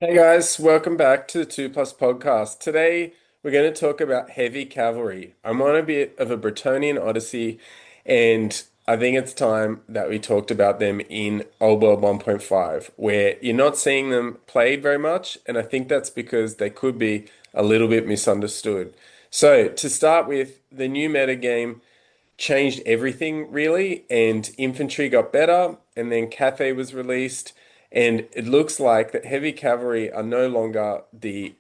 Hey guys, welcome back to the 2 Plus podcast. Today we're going to talk about heavy cavalry. I'm on a bit of a Bretonian odyssey, and I think it's time that we talked about them in Old World 1.5, where you're not seeing them played very much, and I think that's because they could be a little bit misunderstood. So, to start with, the new meta game changed everything really, and infantry got better, and then Cathay was released, and it looks like that heavy cavalry are no longer the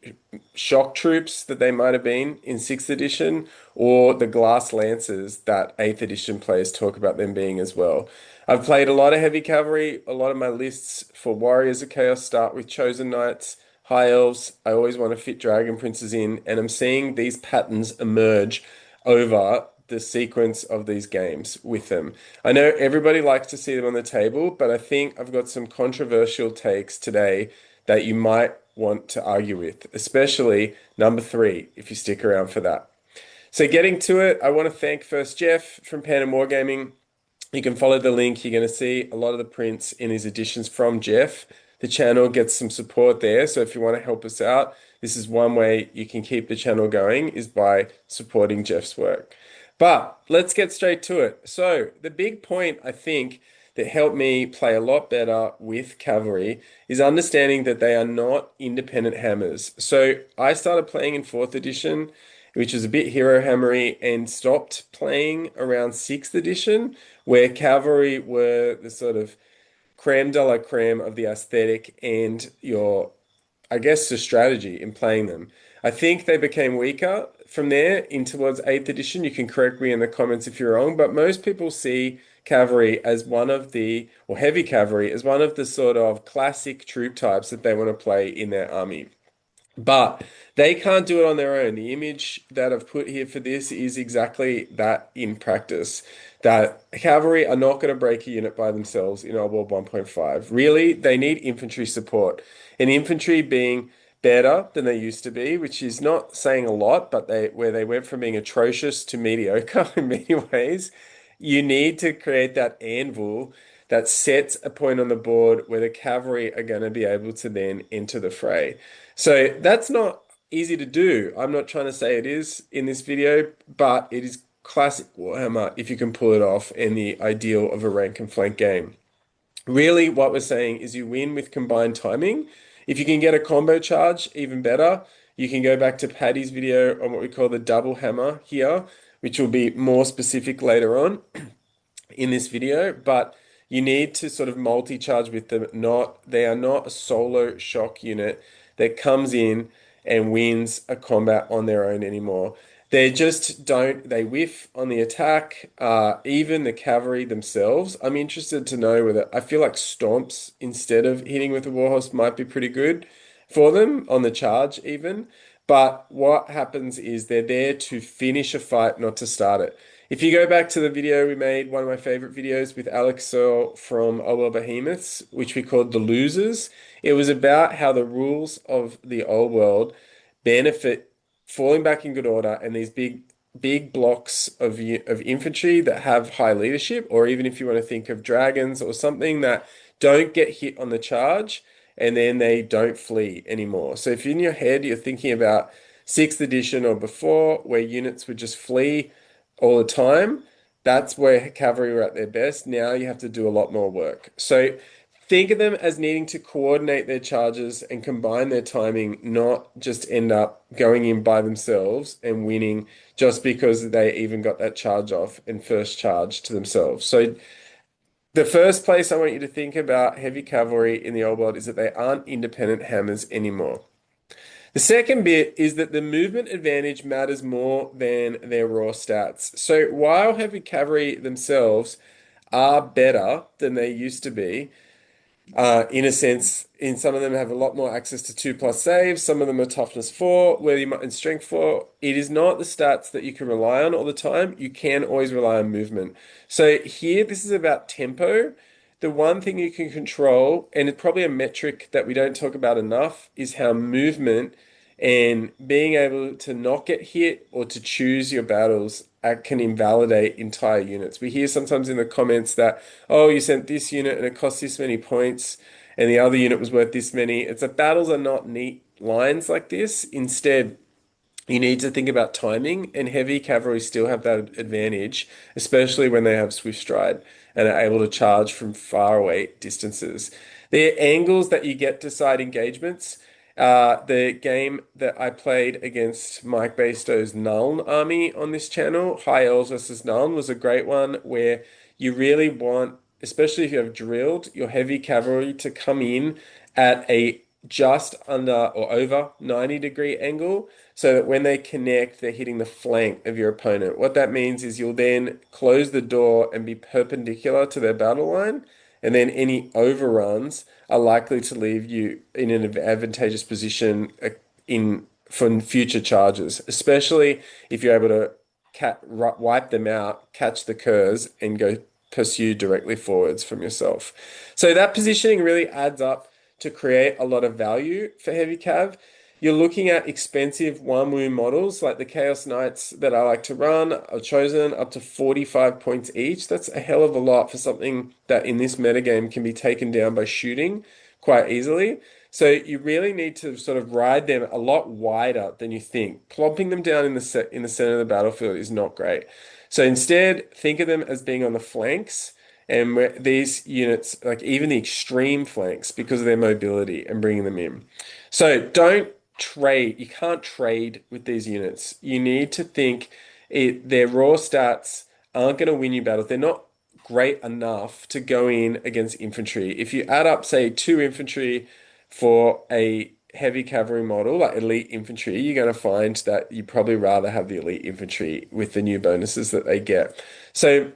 shock troops that they might have been in 6th edition, or the glass lancers that 8th edition players talk about them being as well. I've played a lot of heavy cavalry. A lot of my lists for Warriors of Chaos start with Chosen Knights, High Elves. I always want to fit Dragon Princes in, and I'm seeing these patterns emerge over the sequence of these games with them. I know everybody likes to see them on the table, but I think I've got some controversial takes today that you might want to argue with, especially number three, if you stick around for that. So, getting to it, I want to thank first Jeff from Pandemwargaming. You can follow the link. You're going to see a lot of the prints in his editions from Jeff. The channel gets some support there. So if you want to help us out, this is one way you can keep the channel going is by supporting Jeff's work. But let's get straight to it. So the big point I think that helped me play a lot better with Cavalry is understanding that they are not independent hammers. So I started playing in 4th edition, which was a bit hero hammery, and stopped playing around 6th edition, where Cavalry were the sort of creme de la creme of the aesthetic and your, I guess, the strategy in playing them. I think they became weaker from there in towards 8th edition. You can correct me in the comments if you're wrong, but most people see cavalry as one of the, or heavy cavalry as one of the sort of classic troop types that they want to play in their army. But they can't do it on their own. The image that I've put here for this is exactly that in practice. That cavalry are not going to break a unit by themselves in Old World 1.5. Really, they need infantry support. And infantry being better than they used to be, which is not saying a lot, but they went from being atrocious to mediocre in many ways. You need to create that anvil that sets a point on the board where the cavalry are going to be able to then enter the fray. So that's not easy to do. I'm not trying to say it is in this video, but it is classic Warhammer if you can pull it off and the ideal of a rank and flank game. Really, what we're saying is you win with combined timing. If you can get a combo charge, even better. You can go back to Paddy's video on what we call the double hammer here, which will be more specific later on in this video, but you need to sort of multi-charge with them. They are not a solo shock unit that comes in and wins a combat on their own anymore. They just don't, they whiff on the attack. Even the cavalry themselves. I'm interested to know whether I feel like stomps instead of hitting with a warhorse might be pretty good for them on the charge, even. But what happens is they're there to finish a fight, not to start it. If you go back to the video we made, one of my favorite videos with Alex Searle from Old World Behemoths, which we called The Losers, it was about how the rules of the old world benefit falling back in good order and these big blocks of infantry that have high leadership, or even if you want to think of dragons or something that don't get hit on the charge and then they don't flee anymore. So if in your head you're thinking about 6th edition or before, where units would just flee all the time, that's where cavalry were at their best. Now you have to do a lot more work. So think of them as needing to coordinate their charges and combine their timing, not just end up going in by themselves and winning just because they even got that charge off and first charge to themselves. So the first place I want you to think about heavy cavalry in the old world is that they aren't independent hammers anymore. The second bit is that the movement advantage matters more than their raw stats. So while heavy cavalry themselves are better than they used to be, in a sense, in some of them have a lot more access to 2+ saves. Some of them are toughness 4, where you might in strength 4. It is not the stats that you can rely on all the time. You can always rely on movement. So here, this is about tempo. The one thing you can control, and it's probably a metric that we don't talk about enough, is how movement and being able to not get hit or to choose your battles can invalidate entire units. We hear sometimes in the comments that, oh, you sent this unit and it costs this many points. and the other unit was worth this many. It's that battles are not neat lines like this. Instead, you need to think about timing, and heavy cavalry still have that advantage, especially when they have swift stride and are able to charge from far away distances. The angles that you get to side engagements. The game that I played against Mike Bastow's Nuln army on this channel, High Elves versus Nuln, was a great one where you really want, especially if you have drilled, your heavy cavalry to come in at a just under or over 90-degree angle so that when they connect, they're hitting the flank of your opponent. What that means is you'll then close the door and be perpendicular to their battle line, and then any overruns are likely to leave you in an advantageous position in for future charges, especially if you're able to wipe them out, catch the curs, and go pursue directly forwards from yourself. So that positioning really adds up to create a lot of value for heavy cav. You're looking at expensive one wound models like the Chaos Knights that I like to run are chosen up to 45 points each. That's a hell of a lot for something that in this metagame can be taken down by shooting quite easily. So you really need to sort of ride them a lot wider than you think. Plopping them down in the center of the battlefield is not great. So instead, think of them as being on the flanks, and where these units, like even the extreme flanks, because of their mobility and bringing them in. So don't trade. You can't trade with these units. You need to think their raw stats aren't going to win you battles. They're not great enough to go in against infantry. If you add up, say, 2 infantry for a heavy cavalry model, like elite infantry, you're going to find that you probably rather have the elite infantry with the new bonuses that they get. So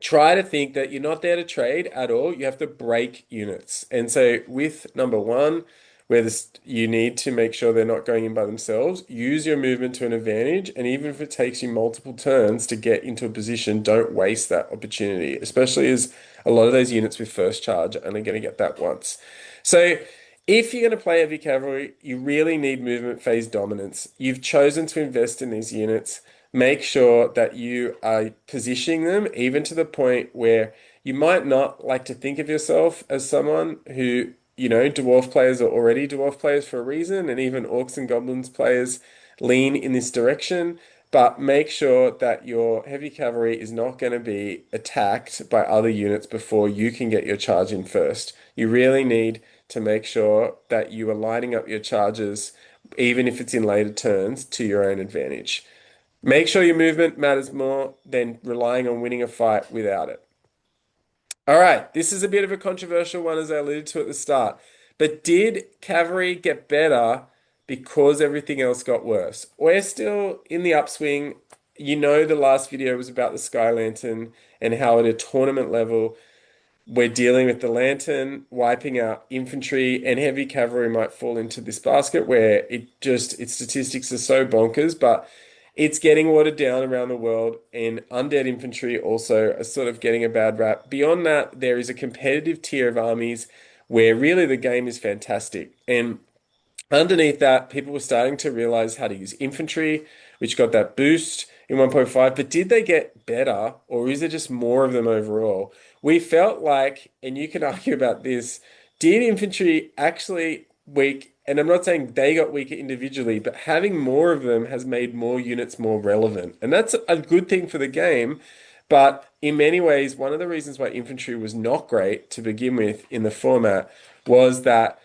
try to think that you're not there to trade at all. You have to break units. And so with number one, where you need to make sure they're not going in by themselves, use your movement to an advantage. And even if it takes you multiple turns to get into a position, don't waste that opportunity, especially as a lot of those units with first charge are only going to get that once. So if you're going to play heavy cavalry, you really need movement phase dominance. You've chosen to invest in these units. Make sure that you are positioning them even to the point where you might not like to think of yourself as someone who, dwarf players are already dwarf players for a reason, and even orcs and goblins players lean in this direction. But make sure that your heavy cavalry is not going to be attacked by other units before you can get your charge in first. You really need to make sure that you are lining up your charges, even if it's in later turns, to your own advantage. Make sure your movement matters more than relying on winning a fight without it. All right, this is a bit of a controversial one, as I alluded to at the start. But did cavalry get better because everything else got worse? We're still in the upswing. The last video was about the Sky Lantern and how at a tournament level, we're dealing with the Lantern wiping out infantry, and heavy cavalry might fall into this basket where its statistics are so bonkers, but it's getting watered down around the world, and undead infantry also are sort of getting a bad rap. Beyond that, there is a competitive tier of armies where really the game is fantastic. And underneath that, people were starting to realize how to use infantry, which got that boost in 1.5. But did they get better, or is there just more of them overall? We felt like, and you can argue about this, did infantry actually weak? And I'm not saying they got weaker individually, but having more of them has made more units more relevant. And that's a good thing for the game. But in many ways, one of the reasons why infantry was not great to begin with in the format was that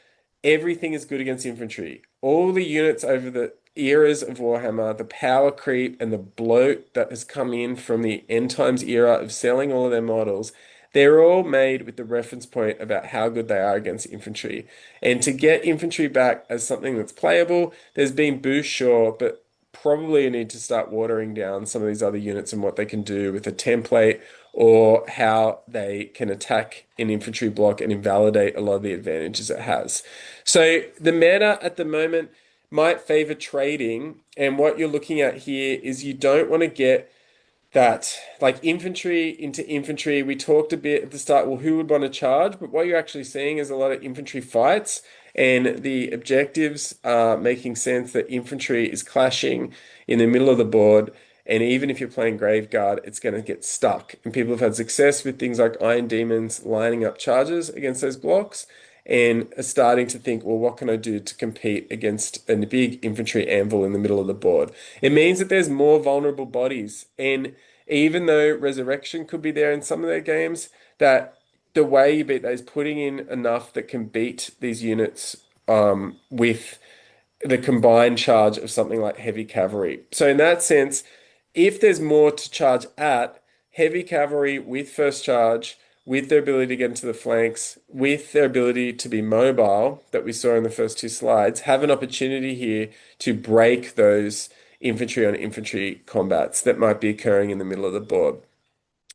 everything is good against infantry. All the units over the eras of Warhammer, the power creep and the bloat that has come in from the end times era of selling all of their models, they're all made with the reference point about how good they are against infantry. And to get infantry back as something that's playable, there's been boost, sure, but probably you need to start watering down some of these other units and what they can do with a template, or how they can attack an infantry block and invalidate a lot of the advantages it has. So the meta at the moment might favor trading, and what you're looking at here is you don't want to get that like infantry into infantry. We talked a bit at the start, well, who would want to charge? But what you're actually seeing is a lot of infantry fights, and the objectives are making sense that infantry is clashing in the middle of the board. And even if you're playing Graveguard, it's going to get stuck. And people have had success with things like Iron Demons lining up charges against those blocks. and are starting to think, well, what can I do to compete against a big infantry anvil in the middle of the board? It means that there's more vulnerable bodies. And even though resurrection could be there in some of their games, that the way you beat that is putting in enough that can beat these units with the combined charge of something like heavy cavalry. So in that sense, if there's more to charge at, heavy cavalry with first charge, with their ability to get into the flanks, with their ability to be mobile that we saw in the first two slides, have an opportunity here to break those infantry on infantry combats that might be occurring in the middle of the board.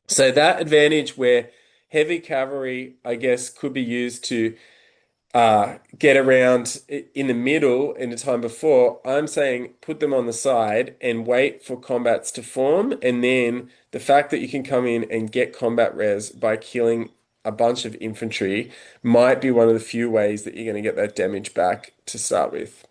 So that advantage where heavy cavalry, I guess, could be used to get around in the middle in the time before, I'm saying put them on the side and wait for combats to form. And then the fact that you can come in and get combat res by killing a bunch of infantry might be one of the few ways that you're going to get that damage back to start with.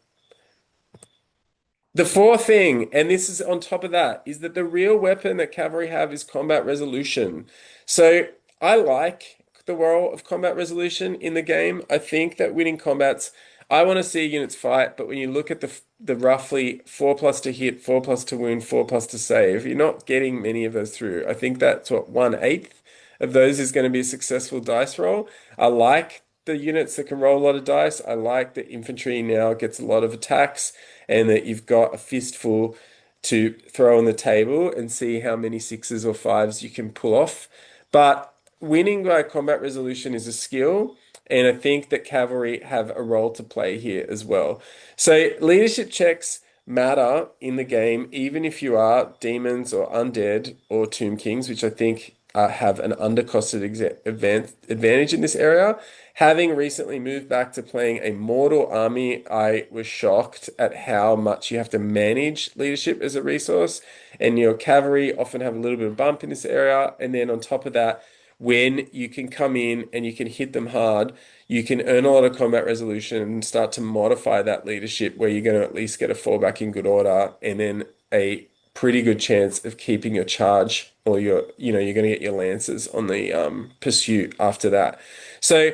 The fourth thing, and this is on top of that, is that the real weapon that cavalry have is combat resolution. So I like the role of combat resolution in the game. I think that winning combats, I want to see units fight, but when you look at the roughly 4+ to hit, 4+ to wound, 4+ to save, you're not getting many of those through. I think that's what 1/8 of those is going to be a successful dice roll. I like the units that can roll a lot of dice. I like that infantry now gets a lot of attacks and that you've got a fistful to throw on the table and see how many sixes or fives you can pull off. But winning by combat resolution is a skill, and I think that cavalry have a role to play here as well. So leadership checks matter in the game, even if you are demons or undead or tomb kings, which I think have an undercosted advantage in this area. Having recently moved back to playing a mortal army, I was shocked at how much you have to manage leadership as a resource. And your cavalry often have a little bit of bump in this area. And then on top of that, when you can come in and you can hit them hard, you can earn a lot of combat resolution and start to modify that leadership where you're going to at least get a fallback in good order and then a pretty good chance of keeping your charge or you're going to get your lancers on the pursuit after that. So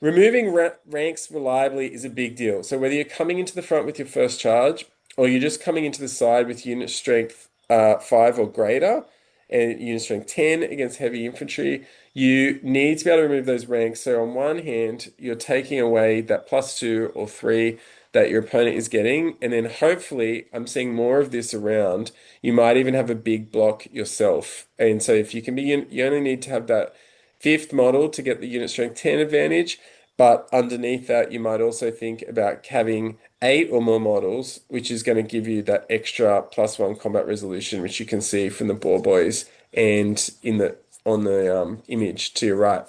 removing ranks reliably is a big deal. So whether you're coming into the front with your first charge or you're just coming into the side with unit strength 5 or greater and unit strength 10 against heavy infantry, you need to be able to remove those ranks. So on one hand, you're taking away that +2 or 3 that your opponent is getting, and then hopefully, I'm seeing more of this around. You might even have a big block yourself. And so if you can be, you only need to have that fifth model to get the unit strength 10 advantage. But underneath that, you might also think about having 8 or more models, which is going to give you that extra +1 combat resolution, which you can see from the Boar Boys and in the on the image to your right.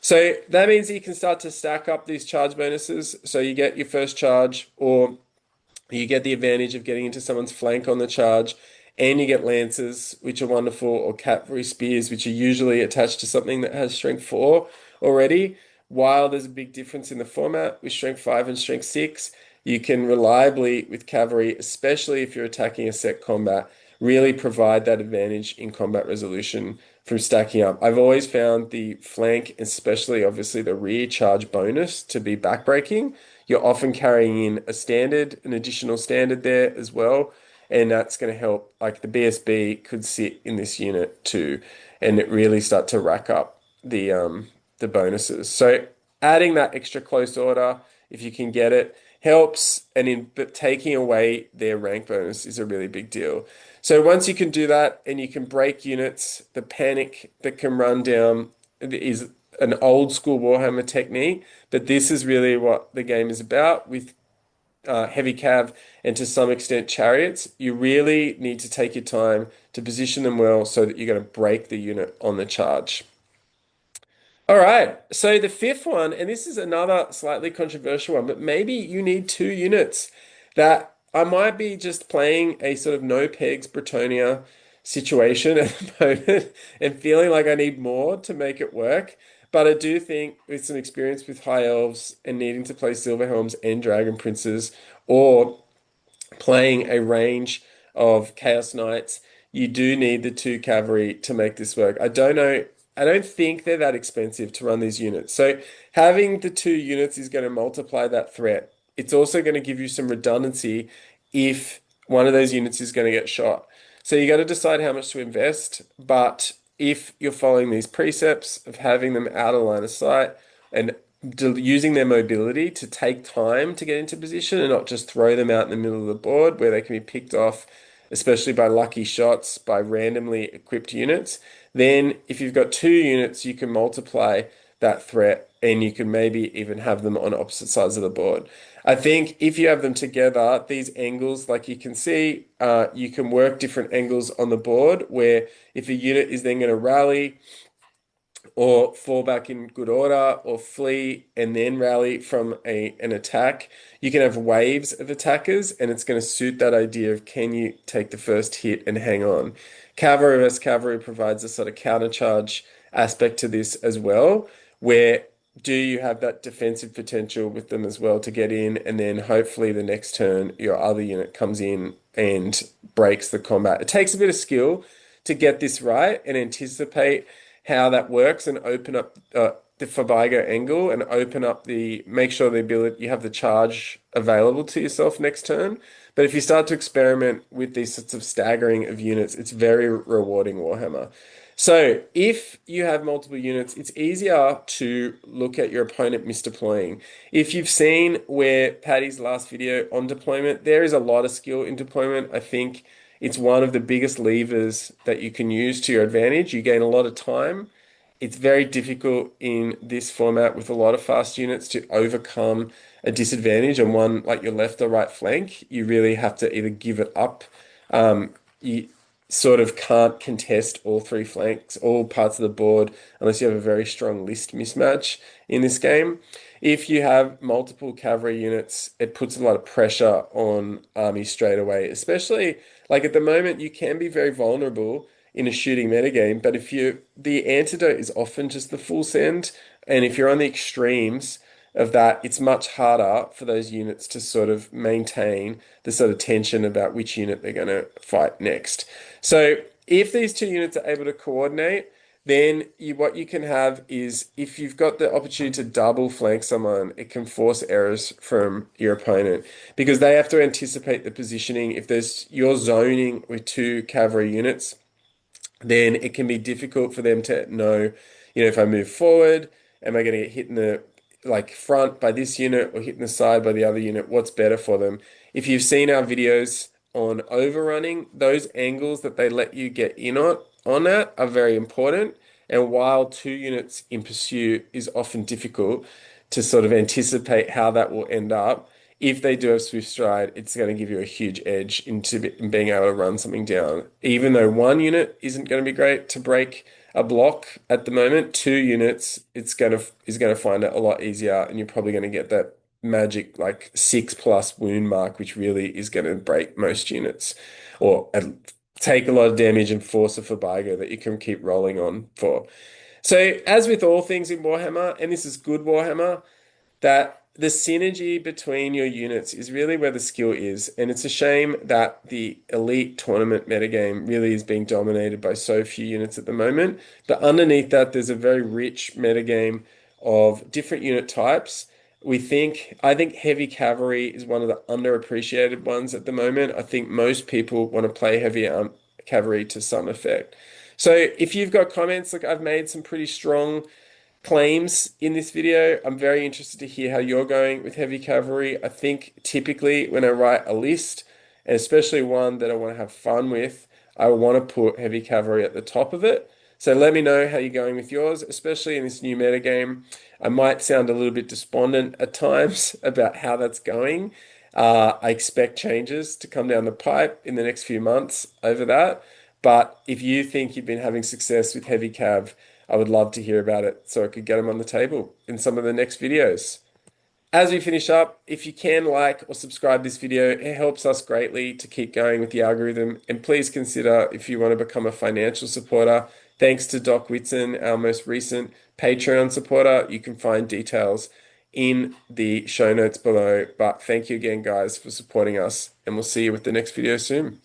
So that means that you can start to stack up these charge bonuses. So you get your first charge, or you get the advantage of getting into someone's flank on the charge, and you get lances, which are wonderful, or cavalry spears, which are usually attached to something that has strength 4 already. While there's a big difference in the format with strength 5 and strength 6, you can reliably, with cavalry, especially if you're attacking a set combat, really provide that advantage in combat resolution from stacking up. I've always found the flank, especially obviously the rear charge bonus, to be backbreaking. You're often carrying in a standard, an additional standard there as well, and that's going to help. Like the BSB could sit in this unit too, and it really start to rack up the bonuses. So adding that extra close order, if you can get it, helps. But taking away their rank bonus is a really big deal. So once you can do that and you can break units, the panic that can run down is an old school Warhammer technique, but this is really what the game is about with heavy cav and to some extent chariots. You really need to take your time to position them well so that you're going to break the unit on the charge. All right, so the fifth one, and this is another slightly controversial one, but maybe you need 2 units that I might be just playing a sort of no pegs Bretonia situation at the moment and feeling like I need more to make it work. But I do think with some experience with High Elves and needing to play Silver Helms and Dragon Princes or playing a range of Chaos Knights, you do need the 2 cavalry to make this work. I don't know I don't think they're that expensive to run these units. So having the two units is going to multiply that threat. It's also going to give you some redundancy if one of those units is going to get shot. So you got to decide how much to invest. But if you're following these precepts of having them out of line of sight and using their mobility to take time to get into position and not just throw them out in the middle of the board where they can be picked off, especially by lucky shots by randomly equipped units, then if you've got two units, you can multiply that threat and you can maybe even have them on opposite sides of the board. I think if you have them together, these angles, like you can see, you can work different angles on the board where if a unit is then going to rally, or fall back in good order, or flee and then rally from an attack. You can have waves of attackers, and it's going to suit that idea of can you take the first hit and hang on. Cavalry versus cavalry provides a sort of countercharge aspect to this as well, where do you have that defensive potential with them as well to get in, and then hopefully the next turn your other unit comes in and breaks the combat. It takes a bit of skill to get this right and anticipate how that works and open up the Fabigo angle and open up make sure the ability you have the charge available to yourself next turn. But if you start to experiment with these sorts of staggering of units, it's very rewarding Warhammer. So if you have multiple units, it's easier to look at your opponent misdeploying. If you've seen where Paddy's last video on deployment, there is a lot of skill in deployment. I think it's one of the biggest levers that you can use to your advantage. You gain a lot of time. It's very difficult in this format with a lot of fast units to overcome a disadvantage on one, like your left or right flank. You really have to either give it up. You sort of can't contest all three flanks, all parts of the board, unless you have a very strong list mismatch in this game. If you have multiple cavalry units, it puts a lot of pressure on armies straight away, especially like at the moment, you can be very vulnerable in a shooting metagame, but the antidote is often just the full send, and if you're on the extremes of that, it's much harder for those units to sort of maintain the sort of tension about which unit they're going to fight next. So if these two units are able to coordinate, then what you can have is if you've got the opportunity to double flank someone, it can force errors from your opponent because they have to anticipate the positioning. If you're zoning with two cavalry units, then it can be difficult for them to know, if I move forward, am I going to get hit in the front by this unit or hit in the side by the other unit? What's better for them? If you've seen our videos on overrunning, those angles that they let you get in on that are very important. And while two units in pursuit is often difficult to sort of anticipate how that will end up, if they do have swift stride, it's going to give you a huge edge in being able to run something down. Even though one unit isn't going to be great to break a block at the moment, two units is going to find it a lot easier, and you're probably going to get that magic like 6+ wound mark, which really is going to break most units or take a lot of damage and force a Fabigo that you can keep rolling on for. So as with all things in Warhammer, and this is good Warhammer, that the synergy between your units is really where the skill is. And it's a shame that the elite tournament metagame really is being dominated by so few units at the moment. But underneath that, there's a very rich metagame of different unit types. I think heavy cavalry is one of the underappreciated ones at the moment. I think most people want to play heavy cavalry to some effect. So if you've got comments, look, I've made some pretty strong claims in this video. I'm very interested to hear how you're going with heavy cavalry. I think typically when I write a list, and especially one that I want to have fun with, I want to put heavy cavalry at the top of it. So let me know how you're going with yours, especially in this new metagame. I might sound a little bit despondent at times about how that's going. I expect changes to come down the pipe in the next few months over that. But if you think you've been having success with heavy cav, I would love to hear about it so I could get them on the table in some of the next videos. As we finish up, if you can like or subscribe this video, it helps us greatly to keep going with the algorithm. And please consider if you want to become a financial supporter. Thanks to Doc Whitson, our most recent Patreon supporter. You can find details in the show notes below. But thank you again, guys, for supporting us. And we'll see you with the next video soon.